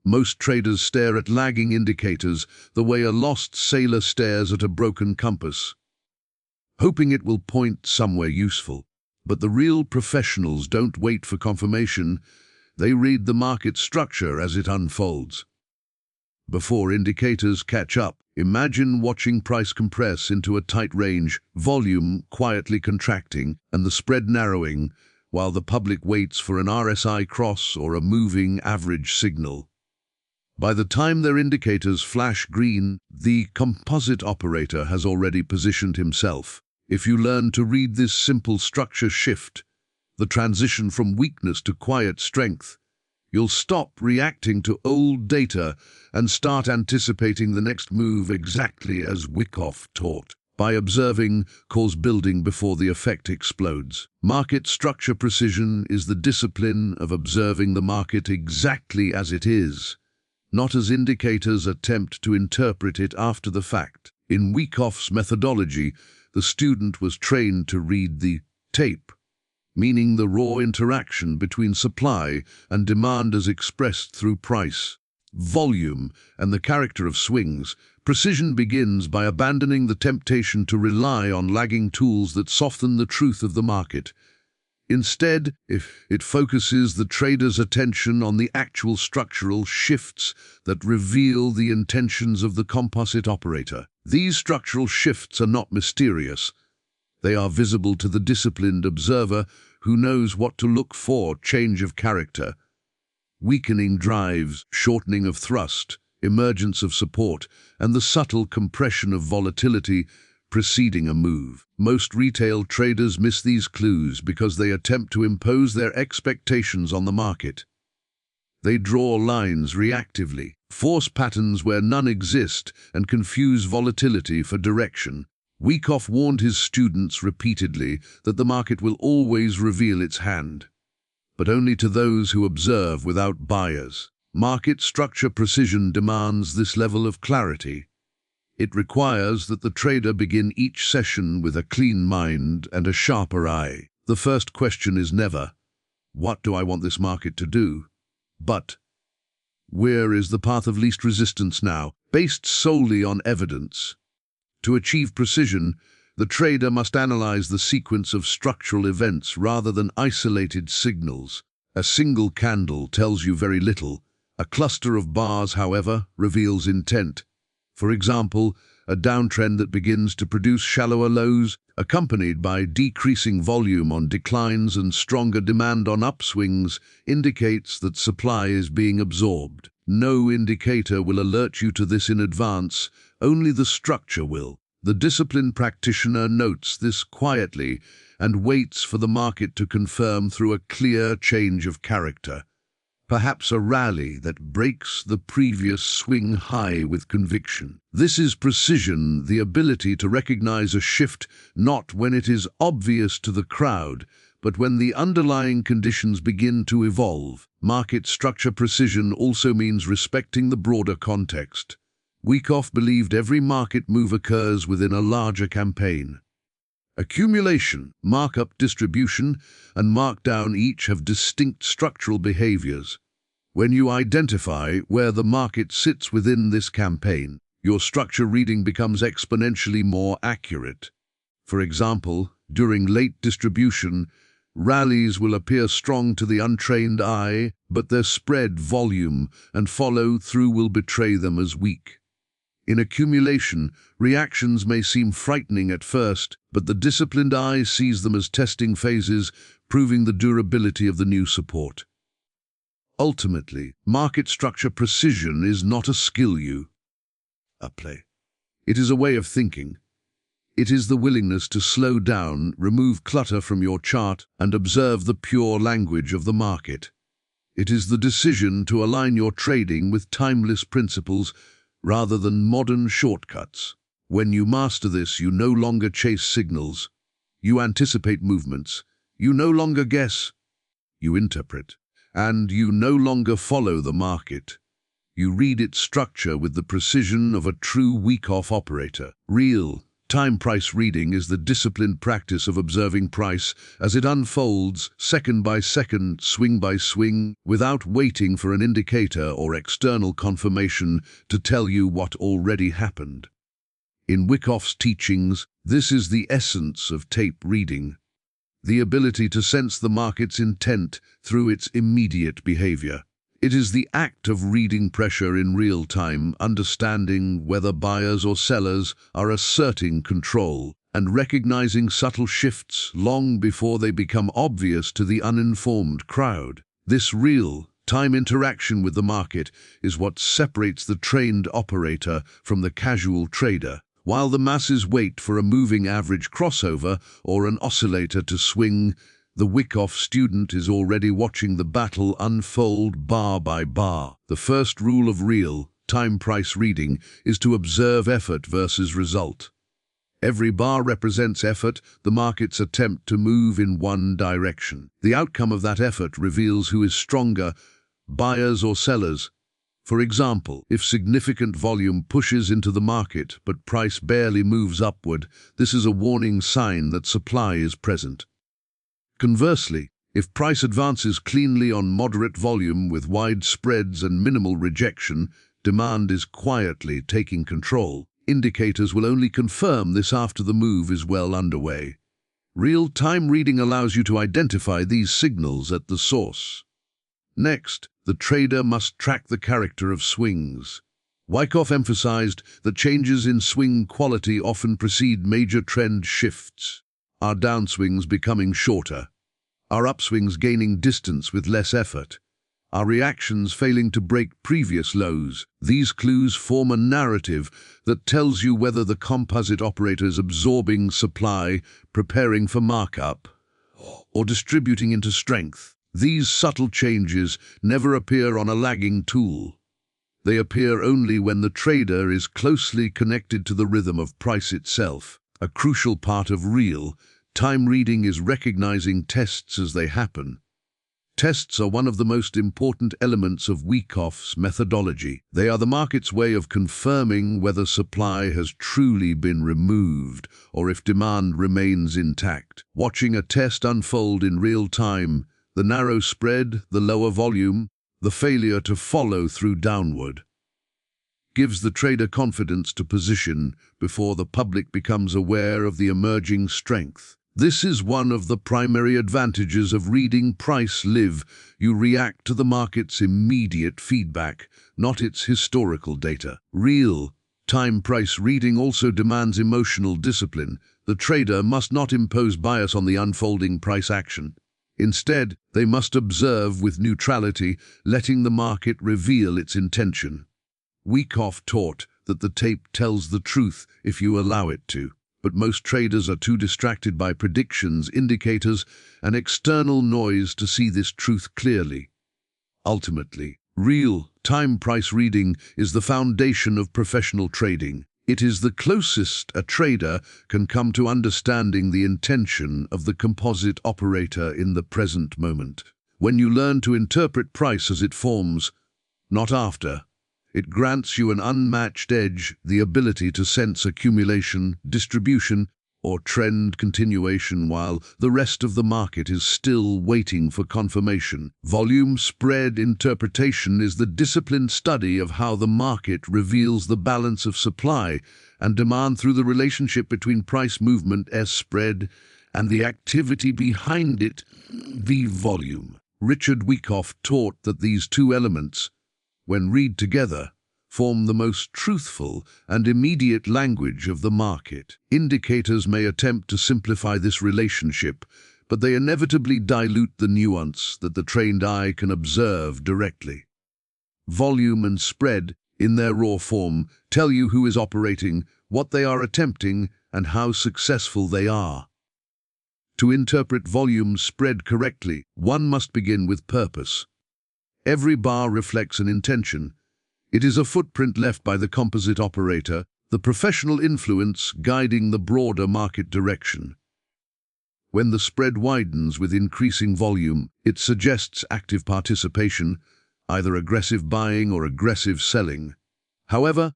Most traders stare at lagging indicators the way a lost sailor stares at a broken compass, hoping it will point somewhere useful. But the real professionals don't wait for confirmation. They read the market structure as it unfolds. Before indicators catch up, imagine watching price compress into a tight range, volume quietly contracting and the spread narrowing, while the public waits for an RSI cross or a moving average signal. By the time their indicators flash green, the composite operator has already positioned himself. If you learn to read this simple structure shift, the transition from weakness to quiet strength, you'll stop reacting to old data and start anticipating the next move exactly as Wyckoff taught. By observing, cause building before the effect explodes. Market structure precision is the discipline of observing the market exactly as it is, not as indicators attempt to interpret it after the fact. In Wyckoff's methodology, the student was trained to read the tape, meaning the raw interaction between supply and demand as expressed through price, volume, and the character of swings. Precision begins by abandoning the temptation to rely on lagging tools that soften the truth of the market. Instead, if it focuses the trader's attention on the actual structural shifts that reveal the intentions of the composite operator. These structural shifts are not mysterious. They are visible to the disciplined observer who knows what to look for: change of character, weakening drives, shortening of thrust, emergence of support, and the subtle compression of volatility preceding a move. Most retail traders miss these clues because they attempt to impose their expectations on the market. They draw lines reactively, force patterns where none exist, and confuse volatility for direction. Wyckoff warned his students repeatedly that the market will always reveal its hand, but only to those who observe without bias. Market structure precision demands this level of clarity. It requires that the trader begin each session with a clean mind and a sharper eye. The first question is never, "What do I want this market to do?" but, "Where is the path of least resistance now?" based solely on evidence. To achieve precision, the trader must analyze the sequence of structural events rather than isolated signals. A single candle tells you very little. A cluster of bars, however, reveals intent. For example, a downtrend that begins to produce shallower lows, accompanied by decreasing volume on declines and stronger demand on upswings, indicates that supply is being absorbed. No indicator will alert you to this in advance, only the structure will. The disciplined practitioner notes this quietly and waits for the market to confirm through a clear change of character. Perhaps a rally that breaks the previous swing high with conviction. This is precision, the ability to recognize a shift not when it is obvious to the crowd, but when the underlying conditions begin to evolve. Market structure precision also means respecting the broader context. Wyckoff believed every market move occurs within a larger campaign. Accumulation, markup, distribution, and markdown each have distinct structural behaviors. When you identify where the market sits within this campaign, your structure reading becomes exponentially more accurate. For example, during late distribution, rallies will appear strong to the untrained eye, but their spread, volume, and follow-through will betray them as weak. In accumulation, reactions may seem frightening at first, but the disciplined eye sees them as testing phases, proving the durability of the new support. Ultimately, market structure precision is not a skill you play. It is a way of thinking. It is the willingness to slow down, remove clutter from your chart, and observe the pure language of the market. It is the decision to align your trading with timeless principles rather than modern shortcuts. When you master this, you no longer chase signals. You anticipate movements. You no longer guess. You interpret. And you no longer follow the market. You read its structure with the precision of a true Wyckoff operator. Real, Time price reading is the disciplined practice of observing price as it unfolds second by second, swing by swing, without waiting for an indicator or external confirmation to tell you what already happened. In Wyckoff's teachings, this is the essence of tape reading, the ability to sense the market's intent through its immediate behavior. It is the act of reading pressure in real time, understanding whether buyers or sellers are asserting control, and recognizing subtle shifts long before they become obvious to the uninformed crowd. This real-time interaction with the market is what separates the trained operator from the casual trader. While the masses wait for a moving average crossover or an oscillator to swing, the Wyckoff student is already watching the battle unfold bar by bar. The first rule of real-time price reading is to observe effort versus result. Every bar represents effort, the market's attempt to move in one direction. The outcome of that effort reveals who is stronger, buyers or sellers. For example, if significant volume pushes into the market but price barely moves upward, this is a warning sign that supply is present. Conversely, if price advances cleanly on moderate volume with wide spreads and minimal rejection, demand is quietly taking control. Indicators will only confirm this after the move is well underway. Real-time reading allows you to identify these signals at the source. Next, the trader must track the character of swings. Wyckoff emphasized that changes in swing quality often precede major trend shifts. Our downswings becoming shorter, our upswings gaining distance with less effort, our reactions failing to break previous lows. These clues form a narrative that tells you whether the composite operator is absorbing supply, preparing for markup, or distributing into strength. These subtle changes never appear on a lagging tool. They appear only when the trader is closely connected to the rhythm of price itself. A crucial part of real-time reading is recognizing tests as they happen. Tests are one of the most important elements of Wyckoff's methodology. They are the market's way of confirming whether supply has truly been removed or if demand remains intact. Watching a test unfold in real time, the narrow spread, the lower volume, the failure to follow through downward, gives the trader confidence to position before the public becomes aware of the emerging strength. This is one of the primary advantages of reading price live. You react to the market's immediate feedback, not its historical data. Real-time price reading also demands emotional discipline. The trader must not impose bias on the unfolding price action. Instead, they must observe with neutrality, letting the market reveal its intention. Wyckoff taught that the tape tells the truth if you allow it to, but most traders are too distracted by predictions, indicators, and external noise to see this truth clearly. Ultimately, real-time price reading is the foundation of professional trading. It is the closest a trader can come to understanding the intention of the composite operator in the present moment. When you learn to interpret price as it forms, not after, it grants you an unmatched edge, the ability to sense accumulation, distribution, or trend continuation while the rest of the market is still waiting for confirmation. Volume spread interpretation is the disciplined study of how the market reveals the balance of supply and demand through the relationship between price movement, S-spread, and the activity behind it, V volume. Richard Wyckoff taught that these two elements, when read together, form the most truthful and immediate language of the market. Indicators may attempt to simplify this relationship, but they inevitably dilute the nuance that the trained eye can observe directly. Volume and spread, in their raw form, tell you who is operating, what they are attempting, and how successful they are. To interpret volume spread correctly, one must begin with purpose. Every bar reflects an intention. It is a footprint left by the composite operator, the professional influence guiding the broader market direction. When the spread widens with increasing volume, it suggests active participation, either aggressive buying or aggressive selling. However,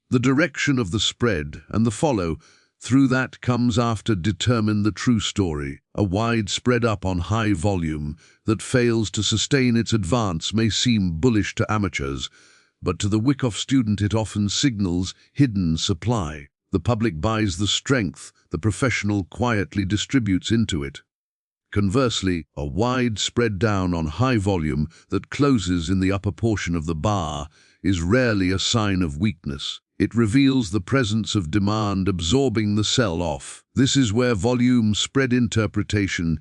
the direction of the spread and the follow Through that comes after determine the true story. A wide spread up on high volume that fails to sustain its advance may seem bullish to amateurs, but to the Wyckoff student it often signals hidden supply. The public buys the strength, the professional quietly distributes into it. Conversely, a wide spread down on high volume that closes in the upper portion of the bar is rarely a sign of weakness. It reveals the presence of demand absorbing the sell-off. This is where volume spread interpretation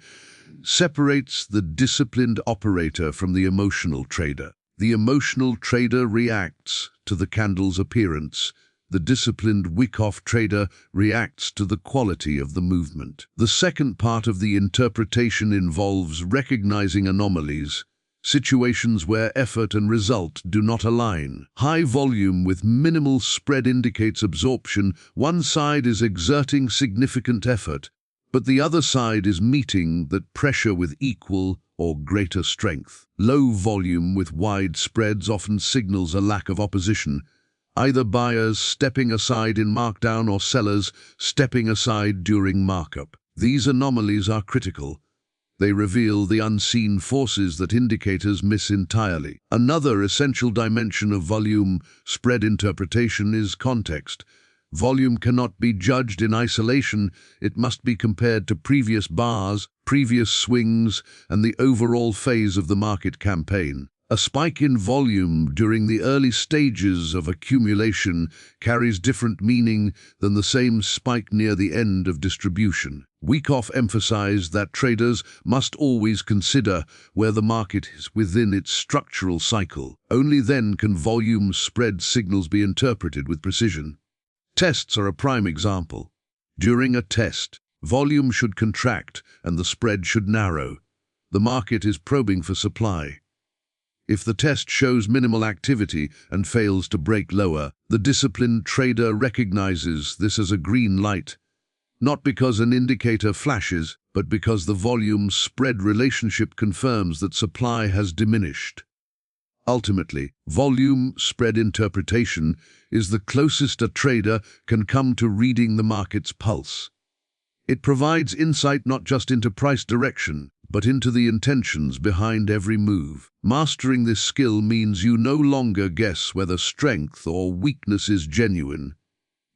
separates the disciplined operator from the emotional trader. The emotional trader reacts to the candle's appearance. The disciplined Wyckoff trader reacts to the quality of the movement. The second part of the interpretation involves recognizing anomalies, situations where effort and result do not align. High volume with minimal spread indicates absorption. One side is exerting significant effort, but the other side is meeting that pressure with equal or greater strength. Low volume with wide spreads often signals a lack of opposition, either buyers stepping aside in markdown or sellers stepping aside during markup. These anomalies are critical. They reveal the unseen forces that indicators miss entirely. Another essential dimension of volume spread interpretation is context. Volume cannot be judged in isolation. It must be compared to previous bars, previous swings, and the overall phase of the market campaign. A spike in volume during the early stages of accumulation carries different meaning than the same spike near the end of distribution. Wyckoff emphasized that traders must always consider where the market is within its structural cycle. Only then can volume spread signals be interpreted with precision. Tests are a prime example. During a test, volume should contract and the spread should narrow. The market is probing for supply. If the test shows minimal activity and fails to break lower, the disciplined trader recognizes this as a green light, not because an indicator flashes, but because the volume-spread relationship confirms that supply has diminished. Ultimately, volume-spread interpretation is the closest a trader can come to reading the market's pulse. It provides insight not just into price direction, but into the intentions behind every move. Mastering this skill means you no longer guess whether strength or weakness is genuine.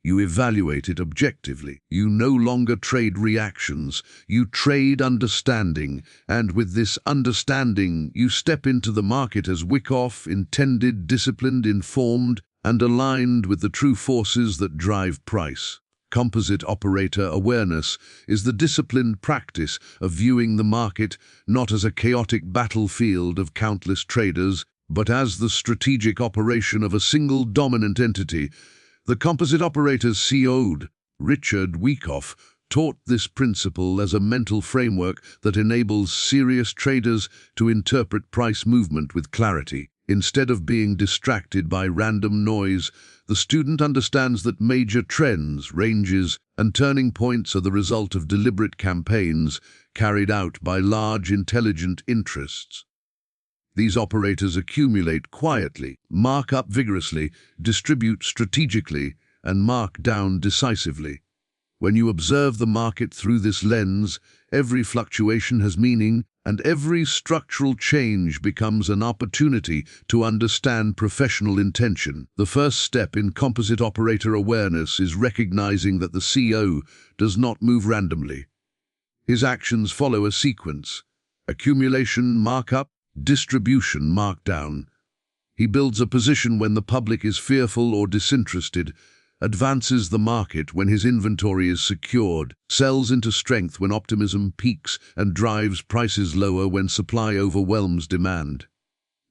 You evaluate it objectively. You no longer trade reactions. You trade understanding, and with this understanding, you step into the market as Wyckoff intended, disciplined, informed, and aligned with the true forces that drive price. Composite operator awareness is the disciplined practice of viewing the market not as a chaotic battlefield of countless traders, but as the strategic operation of a single dominant entity. The composite operator's CEO, Richard Wyckoff, taught this principle as a mental framework that enables serious traders to interpret price movement with clarity. Instead of being distracted by random noise, the student understands that major trends, ranges, and turning points are the result of deliberate campaigns carried out by large, intelligent interests. These operators accumulate quietly, mark up vigorously, distribute strategically, and mark down decisively. When you observe the market through this lens, every fluctuation has meaning, and every structural change becomes an opportunity to understand professional intention. The first step in composite operator awareness is recognizing that the CEO does not move randomly. His actions follow a sequence: accumulation, markup, distribution, markdown. He builds a position when the public is fearful or disinterested, advances the market when his inventory is secured, sells into strength when optimism peaks, and drives prices lower when supply overwhelms demand.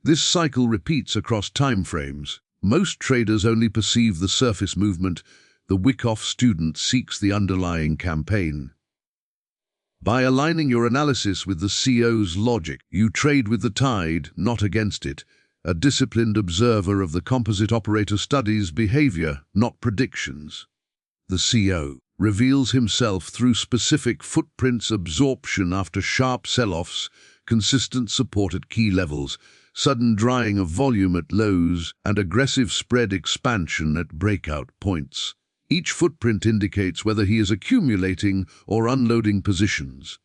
This cycle repeats across time frames. Most traders only perceive the surface movement. The Wyckoff student seeks the underlying campaign. By aligning your analysis with the CEO's logic, you trade with the tide, not against it. A disciplined observer of the composite operator studies behavior, not predictions. The CEO reveals himself through specific footprints: absorption after sharp sell-offs, consistent support at key levels, sudden drying of volume at lows, and aggressive spread expansion at breakout points. Each footprint indicates whether he is accumulating or unloading positions.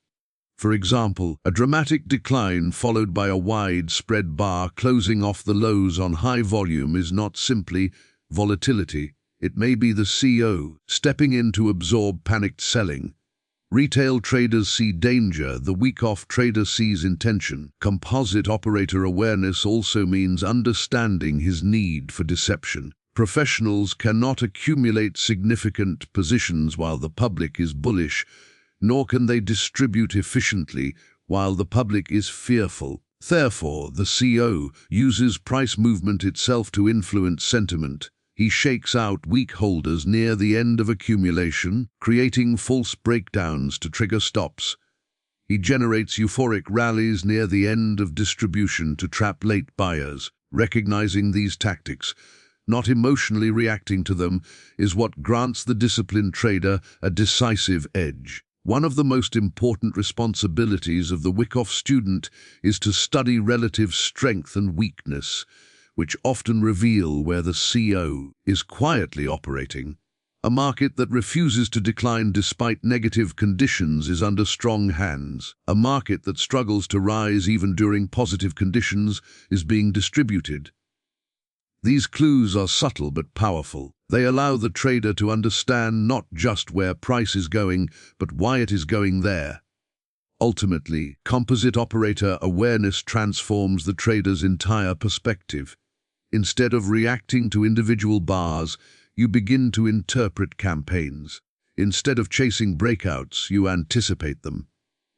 For example, a dramatic decline followed by a wide spread bar closing off the lows on high volume is not simply volatility. It may be the CEO stepping in to absorb panicked selling. Retail traders see danger, the Wyckoff trader sees intention. Composite operator awareness also means understanding his need for deception. Professionals cannot accumulate significant positions while the public is bullish, nor can they distribute efficiently while the public is fearful. Therefore, the CEO uses price movement itself to influence sentiment. He shakes out weak holders near the end of accumulation, creating false breakdowns to trigger stops. He generates euphoric rallies near the end of distribution to trap late buyers. Recognizing these tactics, not emotionally reacting to them, is what grants the disciplined trader a decisive edge. One of the most important responsibilities of the Wyckoff student is to study relative strength and weakness, which often reveal where the CEO is quietly operating. A market that refuses to decline despite negative conditions is under strong hands. A market that struggles to rise even during positive conditions is being distributed. These clues are subtle but powerful. They allow the trader to understand not just where price is going, but why it is going there. Ultimately, composite operator awareness transforms the trader's entire perspective. Instead of reacting to individual bars, you begin to interpret campaigns. Instead of chasing breakouts, you anticipate them.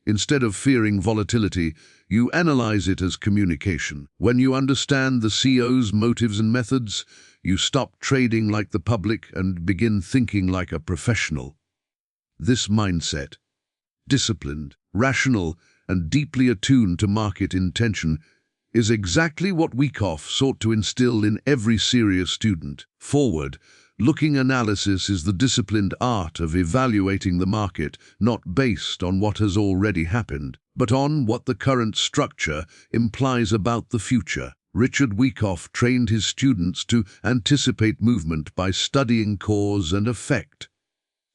Instead of fearing volatility, you analyze it as communication. When you understand the CEO's motives and methods, you stop trading like the public and begin thinking like a professional. This mindset, disciplined, rational, and deeply attuned to market intention, is exactly what Wyckoff sought to instill in every serious student. Forward-looking analysis is the disciplined art of evaluating the market, not based on what has already happened, but on what the current structure implies about the future. Richard Wyckoff trained his students to anticipate movement by studying cause and effect,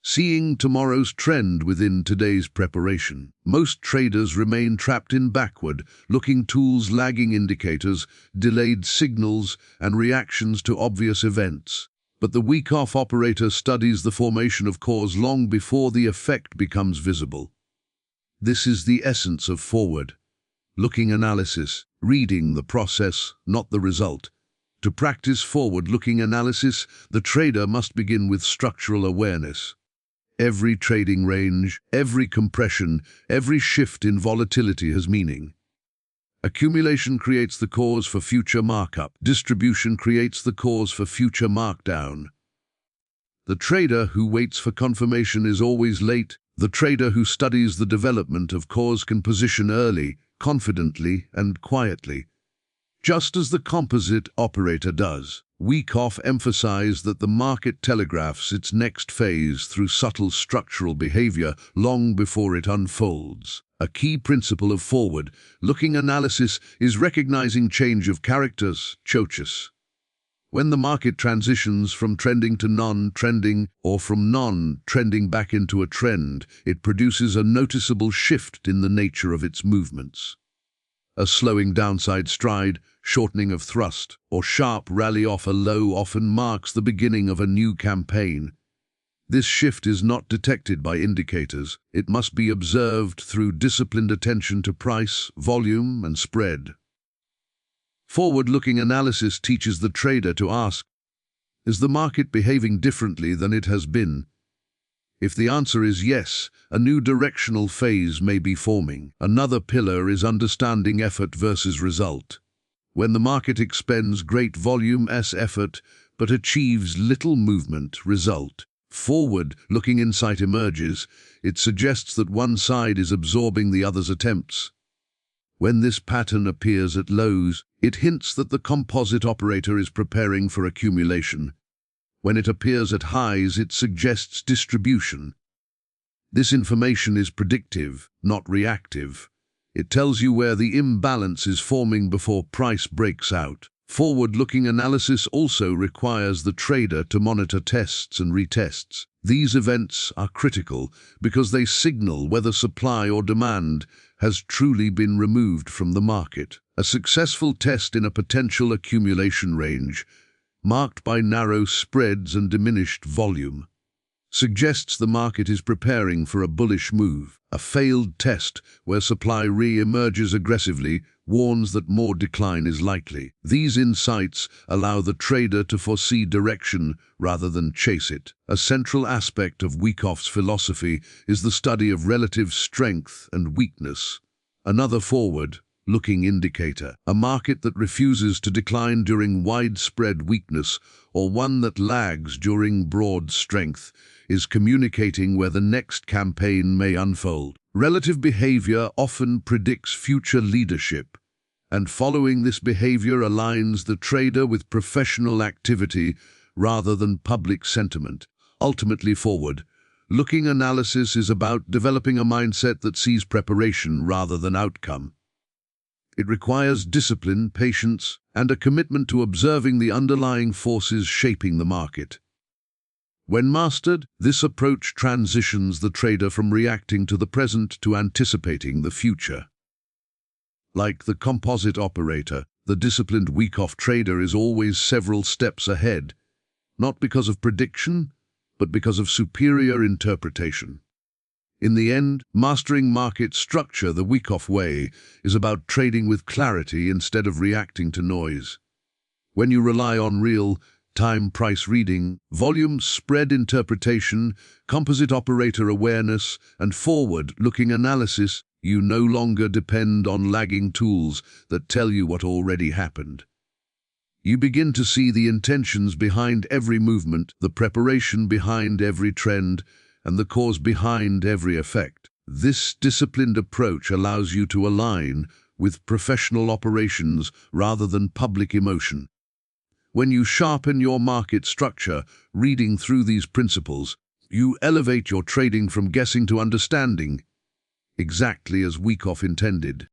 seeing tomorrow's trend within today's preparation. Most traders remain trapped in backward-looking tools, lagging indicators, delayed signals, and reactions to obvious events. But the Wyckoff operator studies the formation of cause long before the effect becomes visible. This is the essence of forward-looking analysis, reading the process, not the result. To practice forward-looking analysis, the trader must begin with structural awareness. Every trading range, every compression, every shift in volatility has meaning. Accumulation creates the cause for future markup. Distribution creates the cause for future markdown. The trader who waits for confirmation is always late. The trader who studies the development of cause can position early, confidently, and quietly, just as the composite operator does. Wyckoff emphasized that the market telegraphs its next phase through subtle structural behavior long before it unfolds. A key principle of forward-looking analysis is recognizing change of characters, choices. When the market transitions from trending to non-trending or from non-trending back into a trend, it produces a noticeable shift in the nature of its movements. A slowing downside stride, shortening of thrust, or sharp rally off a low often marks the beginning of a new campaign. This shift is not detected by indicators. It must be observed through disciplined attention to price, volume, and spread. Forward-looking analysis teaches the trader to ask, is the market behaving differently than it has been? If the answer is yes, a new directional phase may be forming. Another pillar is understanding effort versus result. When the market expends great volume as effort but achieves little movement result, forward-looking insight emerges. It suggests that one side is absorbing the other's attempts. When this pattern appears at lows, it hints that the composite operator is preparing for accumulation. When it appears at highs, it suggests distribution. This information is predictive, not reactive. It tells you where the imbalance is forming before price breaks out. Forward-looking analysis also requires the trader to monitor tests and retests. These events are critical because they signal whether supply or demand has truly been removed from the market. A successful test in a potential accumulation range, marked by narrow spreads and diminished volume, suggests the market is preparing for a bullish move. A failed test where supply re-emerges aggressively warns that more decline is likely. These insights allow the trader to foresee direction rather than chase it. A central aspect of Wyckoff's philosophy is the study of relative strength and weakness. Another forward-looking indicator, a market that refuses to decline during widespread weakness or one that lags during broad strength, is communicating where the next campaign may unfold. Relative behavior often predicts future leadership, and following this behavior aligns the trader with professional activity rather than public sentiment. Ultimately, forward-looking analysis is about developing a mindset that sees preparation rather than outcome. It requires discipline, patience, and a commitment to observing the underlying forces shaping the market. When mastered, this approach transitions the trader from reacting to the present to anticipating the future. Like the composite operator, the disciplined Wyckoff trader is always several steps ahead, not because of prediction, but because of superior interpretation. In the end, mastering market structure the Wyckoff way is about trading with clarity instead of reacting to noise. When you rely on real-time price reading, volume spread interpretation, composite operator awareness, and forward-looking analysis, you no longer depend on lagging tools that tell you what already happened. You begin to see the intentions behind every movement, the preparation behind every trend, and the cause behind every effect. This disciplined approach allows you to align with professional operations rather than public emotion. When you sharpen your market structure, reading through these principles, you elevate your trading from guessing to understanding, exactly as Wyckoff intended.